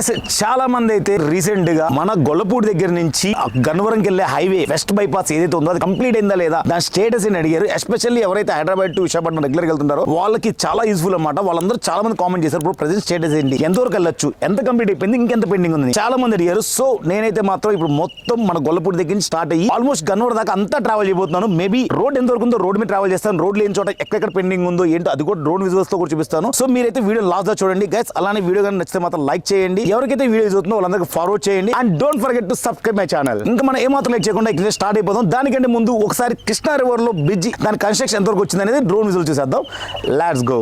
Guys చాలా మంది అయితే రీసెంట్ గా మన గొల్లపూడి దగ్గర నుంచి గన్నవరంకి వెళ్లే హైవే వెస్ట్ బైపాస్ ఏదైతే ఉందో అది కంప్లీట్ అయిందా లేదా దాని స్టేటస్ అని అడిగారు. ఎస్పెషల్లీ ఎవరైతే హైదరాబాద్ టు విశాఖపట్నం రెగ్యులర్ వెళ్తుంటారో వాళ్ళకి చాలా యూస్ఫుల్ అన్నమాట. వాళ్ళందరూ చాలా మంది కామెంట్ చేశారు, ఇప్పుడు ప్రెజెంట్ స్టేటస్ ఏంటి, ఎంతవరకు వెళ్ళొచ్చు, ఎంత కంప్లీట్ అయిపోయింది, ఇంకెంత పెండింగ్ ఉంది, చాలా మంది అడిగారు. సో నేనైతే మాత్రం ఇప్పుడు మొత్తం మన గొల్లపూడి దగ్గర నుంచి స్టార్ట్ అయ్యి ఆల్మోస్ట్ గన్నవరం దాకా అంతా ట్రావెల్ చేయబోతున్నాను. మేబీ రోడ్ ఎంతవరకు ఉందో రోడ్ మీద ట్రావెల్ చేస్తాను, రోడ్ లేని చోట ఎక్కడెక్కడ పెండింగ్ ఉందో ఏంటో అది కూడా డ్రోన్ విజువల్స్ తో కూడా చూపిస్తాను. సో మీరైతే వీడియో లాస్ట్ గా చూడండి గైస్. అలానే వీడియో కానీ నచ్చితే మాత్రం లైక్ చేయండి, ఎవరికైతే వీడియో చూస్తుందో వాళ్ళందరికీ ఫార్వర్డ్ చేయండి and don't forget to subscribe my channel. ఇంకా మనం ఏమాత్రం లైక్ చేయకుండా ఇక్కడ స్టార్ట్ అయిపోతాం. దానికంటే ముందు ఒకసారి కృష్ణా రివర్ లో బ్రిడ్జి దాని కన్స్ట్రక్షన్ ఎంతవరకు వచ్చింది అనేది డ్రోన్ విజువల్ చూసేద్దాం. Let's go.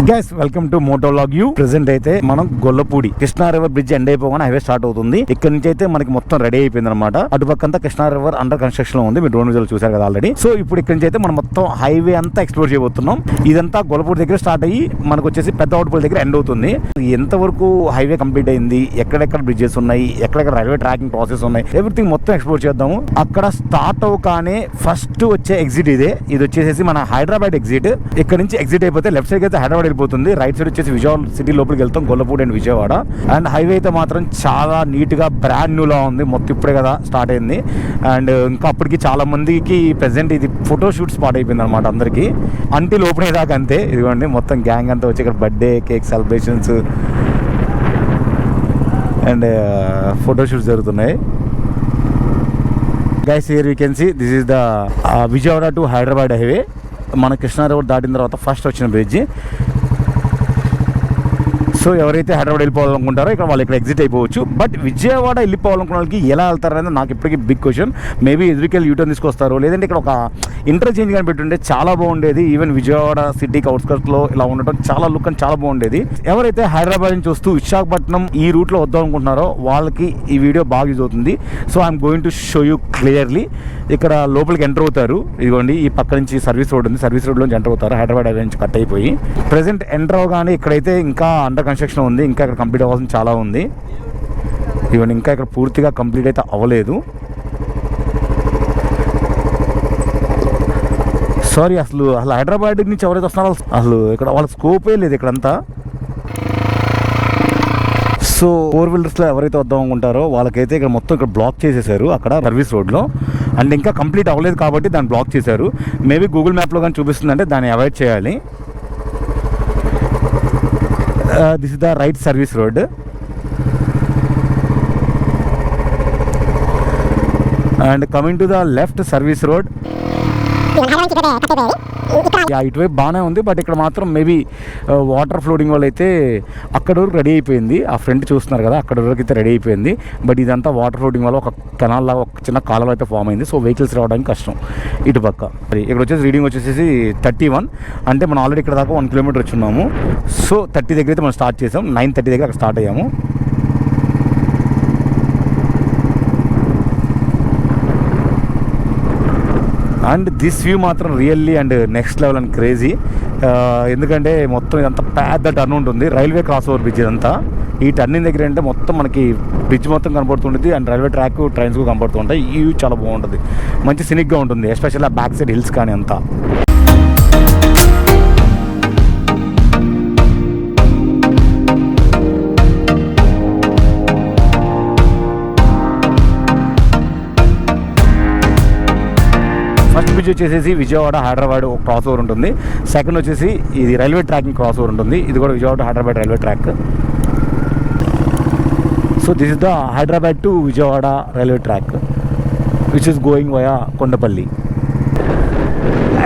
Guys welcome to motolog you. Present అయితే మనం Gollapudi Krishna river bridge end అయిపోగానే హైవే స్టార్ట్ అవుతుంది. ఇక్కడ నుంచి అయితే మనకి మొత్తం రెడీ అయిపోయింది అనమాట. అటుపక్కంతా కృష్ణా రివర్ అండర్ కన్స్ట్రక్షన్ లో ఉంది, మీరు డ్రోన్ విజువల్ చూసారు కదా ఆల్రెడీ. సో ఇప్పుడు ఇక్కడ నుంచి అయితే మనం మొత్తం హైవే అంతా ఎక్స్ప్లోర్ చేయబోతున్నాం. ఇదంతా గొల్లపూడి దగ్గర స్టార్ట్ అయ్యి మనకు వచ్చేసి పెద్ద అవుట్పల్లి దగ్గర ఎండ్ అవుతుంది. ఎంతవరకు హైవే కంప్లీట్ అయింది, ఎక్కడెక్కడ బ్రిడ్జెస్ ఉన్నాయి, ఎక్కడెక్కడ రైల్వే ట్రాకింగ్ ప్రాసెస్ ఉన్నాయి, ఎవ్రీథింగ్ మొత్తం ఎక్స్ప్లోర్ చేద్దాము. అక్కడ స్టార్ట్ అవగానే ఫస్ట్ వచ్చే ఎగ్జిట్ ఇది వచ్చేసి మన హైదరాబాద్ ఎగ్జిట్. ఇక్కడ నుంచి ఎగ్జిట్ అయిపోతే లెఫ్ట్ సైడ్ అయితే హైదరాబాద్ వెళ్ళిపోతుంది, రైట్ సైడ్ వచ్చేసి విజయవాడ సిటీ లోపలికి వెళ్తాం, Gollapudi and Vijayawada. And highway అయితే మాత్రం చాలా నీట్ గా బ్రాండ్ న్యూ లా ఉంది, మొత్తం ఇప్పుడే కదా స్టార్ట్ అయింది. అండ్ ఇంకా అప్పటికి చాలా మందికి ప్రెసెంట్ ఇది ఫోటో షూట్ స్పాట్ అయిపోయింది అనమాట అందరికి. అంటిల్ ఓపెన్ అయ్యేదాకా అంతే. ఇదిగోండి మొత్తం గ్యాంగ్ అంతా వచ్చి ఇక్కడ birthday cake celebrations and photo shoots జరుగుతున్నాయి. Guys here you can see this is the Vijayawada to Hyderabad highway. మన కృష్ణా రివర్ దాటిన తర్వాత ఫస్ట్ వచ్చిన బ్రిడ్జ్. సో ఎవరైతే హైదరాబాద్ వెళ్ళిపోవాలనుకుంటారో ఇక్కడ ఎగ్జిట్ అయిపోవచ్చు. బట్ విజయవాడ వెళ్ళిపోవాలనుకున్న వాళ్ళకి ఎలా వెళ్తారనేది నాకు ఇప్పటికీ బిగ్ క్వశ్చన్. మేబీ ఎదురుకెళ్ళి యూటర్న్ తీసుకొస్తారు, లేదంటే ఇక్కడ ఒక ఇంటర్చేంజ్ కానీ పెట్టుంటే చాలా బాగుండేది. ఈవెన్ విజయవాడ సిటీకి అవుట్స్కర్ట్స్లో ఇలా ఉండటం చాలా లుక్ అని చాలా బాగుండేది. ఎవరైతే హైదరాబాద్ నుంచి వస్తూ విశాఖపట్నం ఈ రూట్లో వద్దాం అనుకుంటున్నారో వాళ్ళకి ఈ వీడియో బాగా యూజ్ అవుతుంది. So I'm going to show you clearly. ఇక్కడ లోపలికి ఎంటర్ అవుతారు, ఇదిగోండి ఈ పక్క నుంచి సర్వీస్ రోడ్ ఉంది, సర్వీస్ రోడ్లోంచి ఎంటర్ అవుతారు. హైదరాబాద్ హైవే నుంచి కట్ అయిపోయి ప్రెసెంట్ ఎంటర్ అవగానే ఇక్కడైతే ఇంకా అండర్ కన్స్ట్రక్షన్ ఉంది, ఇంకా ఇక్కడ కంప్లీట్ అవ్వాల్సింది చాలా ఉంది. ఈవెన్ ఇంకా ఇక్కడ పూర్తిగా కంప్లీట్ అయితే అవ్వలేదు. సారీ, అసలు హైదరాబాద్ నుంచి ఎవరైతే వస్తున్నారో అసలు ఇక్కడ వాళ్ళకి స్కోపే లేదు ఇక్కడంతా. సో 4 వీలర్స్లో ఎవరైతే వద్దాం అనుకుంటారో వాళ్ళకైతే ఇక్కడ మొత్తం ఇక్కడ బ్లాక్ చేసేసారు అక్కడ సర్వీస్ రోడ్లో. అండ్ ఇంకా కంప్లీట్ అవ్వలేదు కాబట్టి దాన్ని బ్లాక్ చేశారు. మేబీ గూగుల్ మ్యాప్లో కానీ చూపిస్తుందంటే దాన్ని అవాయిడ్ చేయాలి. This is the right service road. And coming to the left service road. ఇటువైపు బాగానే ఉంది, బట్ ఇక్కడ మాత్రం మేబీ వాటర్ ఫ్లోడింగ్ వల్ల అయితే అక్కడ వరకు రెడీ అయిపోయింది. ఆ ఫ్రంట్ చూస్తున్నారు కదా, అక్కడ వరకు అయితే రెడీ అయిపోయింది. బట్ ఇదంతా వాటర్ ఫ్లోడింగ్ వల్ల ఒక కెనాల్ లాగా ఒక చిన్న కాలువ అయితే ఫామ్ అయింది. సో వెహికల్స్ రావడానికి కష్టం ఇటు పక్క. ఇక్కడ వచ్చేసి రీడింగ్ వచ్చేసి 31, అంటే మనం ఆల్రెడీ ఇక్కడ దాకా 1 కిలోమీటర్ వచ్చున్నాము. సో 30 దగ్గర అయితే మనం స్టార్ట్ చేసాం, 9:30 దగ్గర అక్కడ స్టార్ట్ అయ్యాము. అండ్ దిస్ వ్యూ మాత్రం really and next level and crazy. ఎందుకంటే మొత్తం ఇదంతా పెద్ద టర్న్ ఉంటుంది, రైల్వే క్రాస్ ఓవర్ బ్రిడ్జ్ ఇదంతా. ఈ టర్నింగ్ దగ్గర అంటే మొత్తం మనకి బ్రిడ్జ్ మొత్తం కనబడుతుంటుంది అండ్ రైల్వే ట్రాక్ ట్రైన్స్ కూడా కనబడుతుంటాయి. ఈ వ్యూ చాలా బాగుంటుంది, మంచి సినిక్గా ఉంటుంది, ఎస్పెషల్లీ ఆ బ్యాక్ సైడ్ హిల్స్ కానీ అంతా. ఫస్ట్ బ్రిడ్జ్ వచ్చేసి విజయవాడ హైదరాబాద్ ఒక క్రాస్ ఓవర్ ఉంటుంది. సెకండ్ వచ్చేసి ఇది రైల్వే ట్రాకింగ్ క్రాస్ ఓవర్ ఉంటుంది, ఇది కూడా Vijayawada Hyderabad railway track. So this is the Hyderabad to Vijayawada railway track. which is going via Kondapalli.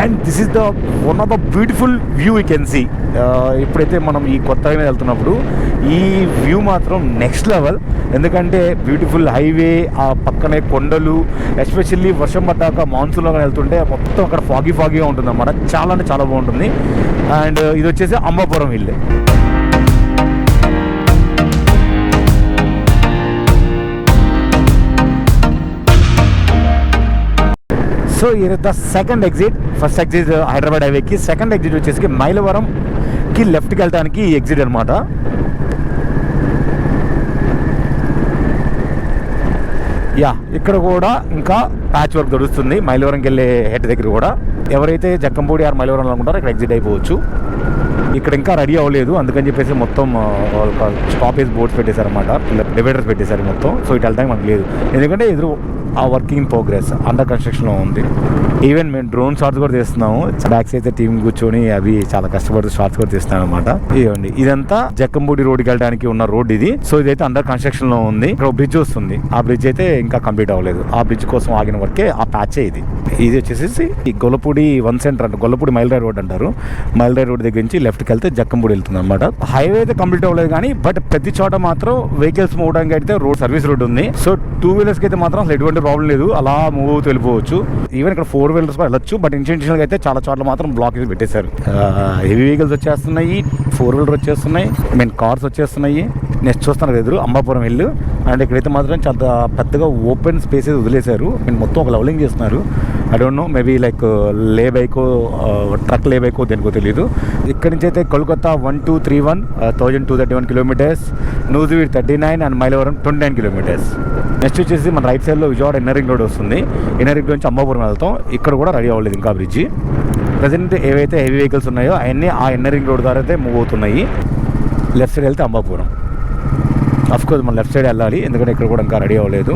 And this is the one of the beautiful view you can see. ఇప్పుడైతే మనం ఈ కొత్త highway వెళ్తున్నప్పుడు ఈ view మాత్రం నెక్స్ట్ లెవెల్. ఎందుకంటే బ్యూటిఫుల్ హైవే, ఆ పక్కనే కొండలు, ఎస్పెషల్లీ వర్షం పడ్డాక మాన్సూన్లో వెళ్తుంటే మొత్తం అక్కడ ఫాగీగా ఉంటుంది అన్నమాట. చాలా అంటే చాలా బాగుంటుంది. అండ్ ఇది వచ్చేసి అంబాపురం హిల్. సో ఇది the second exit. First exit Hyderabad హైవేకి, సెకండ్ ఎగ్జిట్ వచ్చేసి మైలవరంకి లెఫ్ట్కి వెళ్ళడానికి ఈ ఎగ్జిట్ అనమాట. యా, ఇక్కడ కూడా ఇంకా ప్యాచ్ వర్క్ దొరుకుతుంది మైలవరంకి వెళ్ళే హెడ్ దగ్గర కూడా. ఎవరైతే జక్కంపూడి ఆర్ మైలవరం అనుకుంటారో ఇక్కడ ఎగ్జిట్ అయిపోవచ్చు. ఇక్కడ ఇంకా రెడీ అవ్వలేదు, అందుకని చెప్పేసి మొత్తం స్టాపేజ్ బోర్డ్స్ పెట్టేశారన్నమాట, డివైడర్స్ పెట్టేశారు మొత్తం. సో ఇటు వెళ్ళడానికి మనకు లేదు, ఎందుకంటే ఎదురు ఆ వర్కింగ్ ఇన్ ప్రోగ్రెస్, అండర్ కన్స్ట్రక్షన్లో ఉంది. ఈవెన్ మేము డ్రోన్ షాట్స్ కూడా తీస్తున్నాము. బ్యాక్స్ అయితే టీం కూర్చొని అవి చాలా కష్టపడుతూ షాట్స్ కూడా తీస్తున్నాం అనమాట. ఇవ్వండి, ఇదంతా జక్కంపూడి రోడ్కి వెళ్ళడానికి ఉన్న రోడ్ ఇది. సో ఇదైతే అండర్ కన్స్ట్రక్షన్ లో ఉంది. ఇక్కడ బ్రిడ్జ్ వస్తుంది, ఆ బ్రిడ్జ్ అయితే ఇంకా కంప్లీట్ అవ్వలేదు. ఆ బ్రిడ్జ్ కోసం ఆగిన వరకే ఆ ప్యాచే ఇది. ఇది వచ్చేసి ఈ గొల్లపూడి వన్ సెంటర్ అంటే గొల్లపూడి మైల్రాయ్ రోడ్ అంటారు. మైల్రాయ్ రోడ్ దగ్గర నుంచి లెఫ్ట్కి వెళ్తే జక్కంపూడి వెళ్తుంది అనమాట. హైవే అయితే కంప్లీట్ అవ్వలేదు కానీ బట్ ప్రతి చోట మాత్రం వెహికల్స్ మూవ్ అవడానికి అయితే రోడ్ సర్వీస్ రోడ్ ఉంది. సో టూ వీలర్స్కి అయితే మాత్రం అసలు ఎటువంటి ప్రాబ్లం లేదు, అలా మూవ్ అవుతూ వెళ్ళిపోవచ్చు. ఈవెన్ ఇక్కడ ఫోర్ వీలర్స్ వెళ్ళొచ్చు, బట్ ఇన్స్టెన్షియల్గా అయితే చాలా చోట్ల మాత్రం బ్లాక్ పెట్టేశారు. హెవీ వెహికల్స్ వచ్చేస్తున్నాయి, ఫోర్ వీలర్ వచ్చేస్తున్నాయి, కార్స్ వచ్చేస్తున్నాయి. నెక్స్ట్ చూస్తున్నారు ఎదురు అంబాపురం హిల్. అండ్ ఇక్కడైతే మాత్రం చాలా పెద్దగా ఓపెన్ స్పేసెస్ వదిలేశారు. మొత్తం ఒక లెవలింగ్ చేస్తున్నారు. I don't know, maybe like లే బైకో ట్రక్ లే బైకో దేనికో తెలియదు. ఇక్కడి నుంచి అయితే Kolkata 1231 1231 kilometres, Nuzvid 39 and Mylavaram 29 kilometres. Next వచ్చేసి మన రైట్ సైడ్లో విజయవాడ ఇన్నర్ రింగ్ రోడ్ వస్తుంది. ఇన్నర్ రింగ్ నుంచి అంబాపురం వెళ్తాం. ఇక్కడ కూడా రెడీ అవ్వలేదు ఇంకా బ్రిడ్జి. ప్రజెంట్ ఏవైతే హెవీ వెహికల్స్ ఉన్నాయో అవన్నీ ఆ ఇన్నర్ రింగ్ రోడ్ ద్వారా అయితే మూవ్ అవుతున్నాయి. లెఫ్ట్ సైడ్ వెళ్తే అంబాపురం. అఫ్కోర్స్ మనం లెఫ్ట్ సైడ్ వెళ్ళాలి, ఎందుకంటే ఇక్కడ కూడా ఇంకా రెడీ అవ్వలేదు.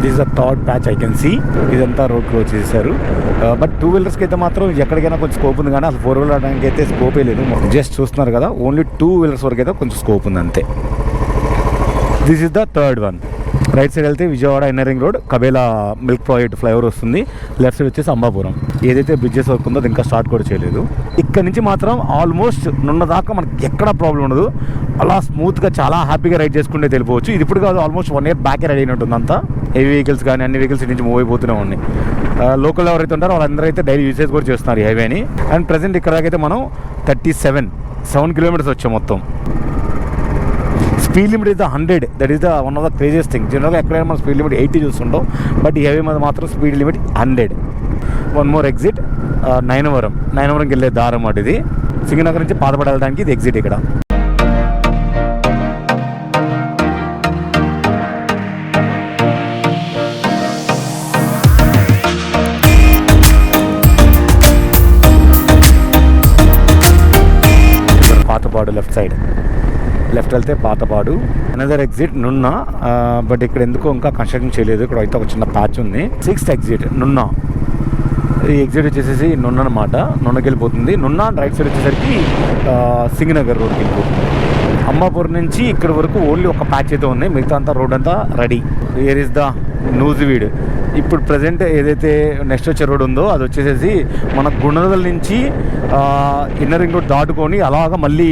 This is the third patch I can see. ఇదంతా రోడ్ క్లోజ్ చేశారు. బట్ టూ వీలర్స్కి అయితే మాత్రం ఎక్కడికైనా కొంచెం స్కోప్ ఉంది, కానీ అసలు ఫోర్ వీలర్ అవడానికి అయితే స్కోపే లేదు. జస్ట్ చూస్తున్నారు కదా, ఓన్లీ టూ వీలర్స్ వరకు అయితే కొంచెం స్కోప్ ఉంది అంతే. This is the third one. Right side వెళ్తే Vijayawada inner ring road, కబేలా milk project flyover వస్తుంది. లెఫ్ట్ సైడ్ వచ్చేసి అంబాపురం. ఏదైతే బ్రిడ్జెస్ వర్క్ ఉందో అది ఇంకా స్టార్ట్ కూడా చేయలేదు. ఇక్కడ నుంచి మాత్రం ఆల్మోస్ట్ నున్న దాకా మనకి ఎక్కడ ప్రాబ్లం ఉండదు. అలా స్మూత్గా చాలా హ్యాపీగా రైడ్ చేసుకుంటే వెళ్ళిపోవచ్చు. ఇది ఇప్పుడు కాదు, ఆల్మోస్ట్ 1 year బ్యాకే రెడీ అయినట్టుంది అంతా. హెవీ వెహికల్స్ కానీ అన్ని వెహికల్స్ నుంచి మూవ్ అయిపోతూనే ఉన్నాయి. లోకల్ ఎవరైతే ఉంటారో వాళ్ళందరూ అయితే డైలీ యూసేజ్ కూడా చేస్తున్నారు ఈ హైవేని. అండ్ ప్రజెంట్ ఇక్కడ దాకైతే మనం 7 కిలోమీటర్స్ వచ్చాం మొత్తం. Speed limit is the 100. That is the one of the craziest thing. జనరల్గా ఎక్కడైనా మనం స్పీడ్ లిమిట్ 80 చూస్తుంటాం, బట్ ఈ హైవే మీద మాత్రం speed limit 100. One more exit నైనవరంకి వెళ్ళే దారం అన్నమాట ఇది. సింగనగర్ నుంచి పాతపడ వెళ్ళడానికి ఇది ఎగ్జిట్. ఇక్కడ పాతపాడు లెఫ్ట్ వెళ్తే Pathapadu. Another exit Nunna, but ఇక్కడ ఎందుకో ఇంకా కన్స్ట్రక్షన్ చేయలేదు. ఇక్కడ అయితే ఒక చిన్న ప్యాచ్ ఉంది. 6th exit Nunna. ఈ ఎగ్జిట్ వచ్చేసి నున్న అనమాట, నున్నకి వెళ్ళిపోతుంది. నున్నా రైట్ సైడ్ వచ్చేసరికి సింగనగర్ రోడ్కి వెళ్ళిపోతుంది. అంబాపూర్ నుంచి ఇక్కడ వరకు ఓన్లీ ఒక ప్యాచ్ అయితే ఉంది, మిగతా అంతా రోడ్ అంతా ready. Here is the Nuzvid. ఇప్పుడు ప్రజెంట్ ఏదైతే నెక్స్ట్ వచ్చే రోడ్ ఉందో అది వచ్చేసేసి మన గుణదల నుంచి ఇన్నర్ రింగ్ రోడ్ దాటుకొని అలాగా మళ్ళీ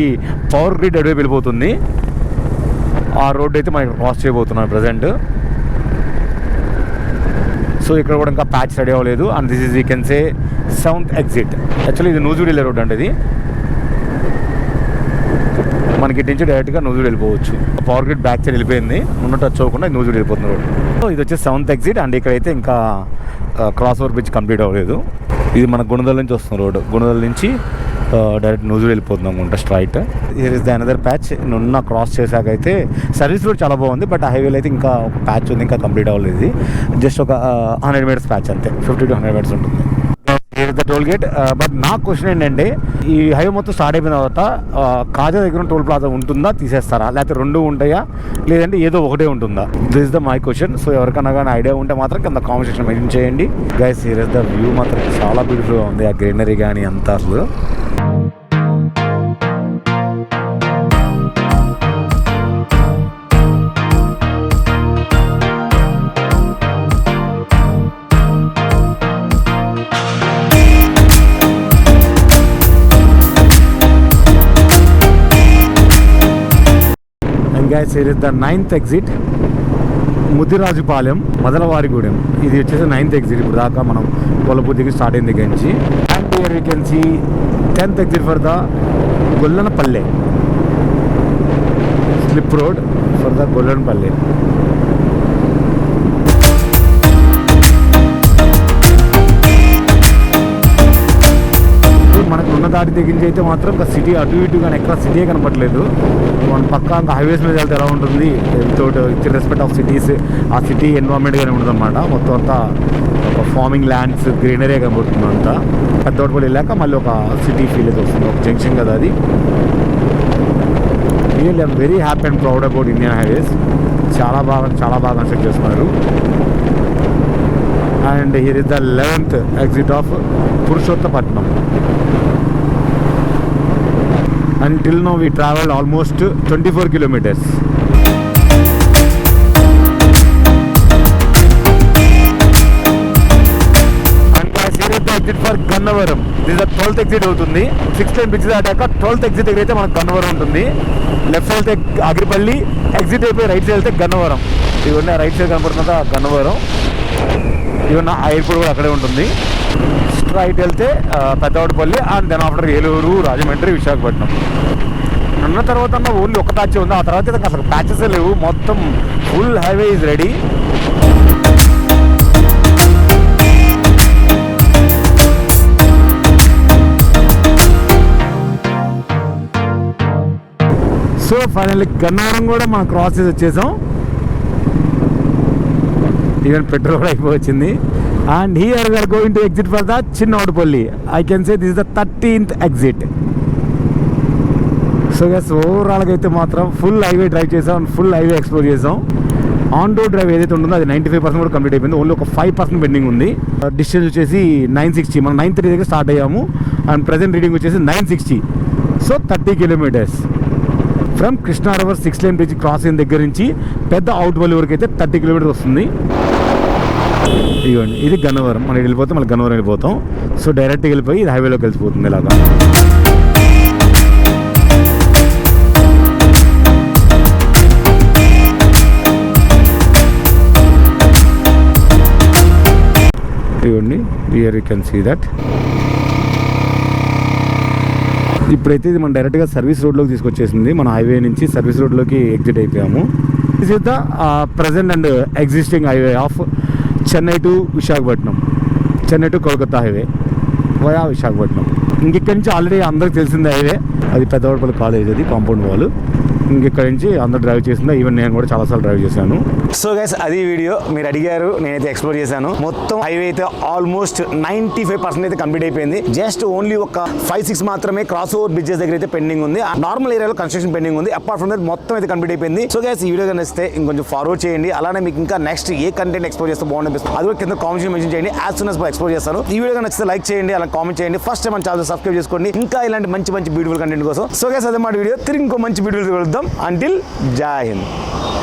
పవర్ గ్రిడ్ అడివైపు వెళ్ళిపోతుంది. ఆ రోడ్ అయితే మనం క్రాస్ చేయబోతున్నాం ప్రజెంట్. సో ఇక్కడ కూడా ఇంకా ప్యాచ్ రెడీ అవ్వలేదు. And this is you can say 7th exit. Actually ఇది నూజివీడ్ వెళ్ళే రోడ్ అంటే ఇది. మనకి ఇటు నుంచి డైరెక్ట్గా నూజివీడ్ వెళ్ళిపోవచ్చు. పవర్ గ్రిడ్ బ్యాక్ సైడ్ వెళ్ళిపోయింది, ముందు టచ్ అవ్వకుండా నూజివీడ్ వెళ్ళిపోతుంది రోడ్. సో ఇది వచ్చేసి 7th ఎగ్జిట్. అండ్ ఇక్కడైతే ఇంకా క్రాస్ ఓవర్ బ్రిడ్జ్ కంప్లీట్ అవ్వలేదు. ఇది మన గుణదల నుంచి వస్తుంది రోడ్. గుణదల నుంచి డైరెక్ట్ నూజివీడ్ వెళ్ళిపోతుంది అనుకుంటా straight. Here is the another patch. నున్న క్రాస్ చేశాక అయితే సర్వీస్ రోడ్ చాలా బాగుంది, బట్ ఆ హైవేలో అయితే ఇంకా ఒక ప్యాచ్ ఉంది, ఇంకా కంప్లీట్ అవ్వలేదు. ఇది జస్ట్ ఒక 100 meters ప్యాచ్ అంతే, 50 to 100 meters ఉంటుంది. The toll gate. బట్ నా క్వశ్చన్ ఏంటంటే, ఈ హైవే మొత్తం స్టార్ట్ అయిపోయిన తర్వాత కాజా దగ్గర టోల్ ప్లాజా ఉంటుందా, తీసేస్తారా, లేకపోతే రెండు ఉంటాయా, లేదంటే ఏదో ఒకటే ఉంటుందా? This is the my question. So ఎవరికైనా కానీ ఐడియా ఉంటే మాత్రం కింద కామెంట్ సెక్షన్ మెన్షన్ చేయండి guys. Here is the view మాత్రం చాలా బ్యూటిఫుల్గా ఉంది, ఆ గ్రీనరీ కానీ అంతా అసలు. Guys here is the 9th exit, ముదిరాజుపాలెం మదలవారిగూడెం. ఇది వచ్చేసి 9th exit. ఇప్పుడు దాకా మనం గొల్లపూడి దగ్గర స్టార్ట్ అయింది దగ్గర నుంచి. And here we can see 10th exit for the Gollanapalle slip road for the Gollanapalle. మనకు ఉన్న దాటి దగ్గర నుంచి అయితే మాత్రం ఇంకా సిటీ అటు ఇటు కానీ ఎక్కడ సిటీ కనపట్లేదు. మన పక్క ఇంకా హైవేస్ మీద వెళ్తే ఎలా ఉంటుంది వితౌట్ రెస్పెక్ట్ ఆఫ్ సిటీస్, ఆ సిటీ ఎన్విరాన్మెంట్ గానే ఉంటుంది అనమాట. మొత్తం అంతా ఒక ఫార్మింగ్ ల్యాండ్స్ గ్రీనరీ కనబడుతుంది అంతా. పెద్దోటపల్లి వెళ్ళాక మళ్ళీ ఒక సిటీ ఫీల్ అయితే వస్తుంది, ఒక జంక్షన్ కదా అది. Really I'm very happy and proud about Indian highways. చాలా బాగా కన్స్ట్రక్ట్ చేస్తున్నారు. And here is the 11th exit of Purushottapatnam. Until now we traveled almost 24 kilometers. And guys, here is the exit for Gannavaram. This is the 12th exit అవుతుంది. 6th lane bridge దాటాక 12th exit దగ్గర అయితే మనకు గన్నవరం ఉంటుంది. Left side అయితే Agiripalli, exit అయిపోయి right side వెళ్తే గన్నవరం. ఇవన్నీ రైట్ సైడ్ కనపడుతున్న గన్నవరం. ఇవన్న ఎయిర్పోర్ట్ కూడా అక్కడే ఉంటుంది. స్ట్రైట్ వెళ్తే Peddavadipalli and then after Eluru, Rajahmundry, Visakhapatnam. అన్న తర్వాత అన్న ఓన్లీ ఒక ప్యాచ్ ఉంది. ఆ తర్వాత అసలు ప్యాచెస్ లేవు, మొత్తం full highway is ready. So finally Gannavaram కూడా మనం క్రాస్ చేసి వచ్చేసాం. ఈవెన్ పెట్రోల్ కూడా అయిపోవచ్చింది. And here we're going to exit for the Chinnotapalli. I can say this is the 13th exit. So guys ఓవరాల్గా అయితే మాత్రం ఫుల్ హైవే డ్రైవ్ చేసాం, ఫుల్ హైవే ఎక్స్ప్లోర్ చేసాం. ఆన్ రోడ్ డ్రైవ్ ఏదైతే ఉంటుందో అది 95% కూడా కంప్లీట్ అయిపోయింది. ఓన్లీ ఒక 5% పెండింగ్ ఉంది. డిస్టెన్స్ వచ్చేసి 960. మనం 9:30 దగ్గర స్టార్ట్ అయ్యాము అండ్ ప్రజెంట్ రీడింగ్ వచ్చేసి 960. So 30 kilometers from Krishna river 6 lane bridge cross అయిన దగ్గర నుంచి పెద్ద అవుట్వల్లి వరకు అయితే 30 kilometers వస్తుంది. ఇదిగోండి, ఇది గన్నవరం. మనం వెళ్ళిపోతే మళ్ళీ గన్నవరం వెళ్ళిపోతాం. సో డైరెక్ట్గా వెళ్ళిపోయి ఇది హైవేలోకి వెళ్ళిపోతుంది ఇలాగా. ఇదిగోండి, here you can see that. ఇప్పుడైతే ఇది మనం డైరెక్ట్గా సర్వీస్ రోడ్లోకి తీసుకొచ్చేసింది. మన హైవే నుంచి సర్వీస్ రోడ్లోకి ఎగ్జిట్ అయిపోయాము. This is the present and existing highway of Chennai to Visakhapatnam, Chennai to Kolkata highway via Visakhapatnam. ఇంకెక్కడి నుంచి ఆల్రెడీ అందరికి తెలిసిందే హైవే. అది పెద్దవాడపల్లి కాలేజ్, అది కాంపౌండ్ వాల్. ఇంకెక్కడి నుంచి అందరు డ్రైవ్ చేసిందా, ఈవెన్ నేను కూడా చాలాసార్లు డ్రైవ్ చేశాను. సో గైస్ అది వీడియో మీరు అడిగారు, నేనైతే ఎక్స్ప్లోర్ చేశాను. మొత్తం హైవే అయితే ఆల్మోస్ట్ 95% అయితే కంప్లీట్ అయిపోయింది. జస్ట్ ఓన్లీ ఒక 5-6 మాత్రమే క్రాస్ ఓవర్ బ్రిడ్జెస్ దగ్గర అయితే పెండింగ్ ఉంది. నార్మల్ ఏరియాలో కన్స్ట్రక్షన్ పెండింగ్ ఉంది. అపార్ట్ ఫ్రమ్ దట్ మొత్తం అయితే కంప్లీట్ అయిపోయింది. సో గైస్ ఈ వీడియో నచ్చితే ఇంకొంచెం ఫార్వర్డ్ చేయండి. అలానే మీకు ఇంకా నెక్స్ట్ ఏ కంటెంట్ ఎక్స్ప్లోర్ చేస్తే బాగుంటుంది అది కూడా కింద కామెంట్ మెన్షన్ చేయండి. యాజ్ సూన్ as ఎక్స్ప్లోర్ చేస్తాను. ఈ వీడియో నచ్చితే లైక్ చేయండి, అలా కామెంట్ చేయండి. ఫస్ట్ టైం మన ఛానల్ సబ్స్క్రైబ్ చేసుకోండి ఇంకా ఇలాంటి మంచి బ్యూటిఫుల్ కంటెంట్ కోసం. సో గైస్ అదే మాట వీడియో, తిరిగి ఇంకో మంచి వీడియో కలుద్దాం. అంటిల్ జై హింద్.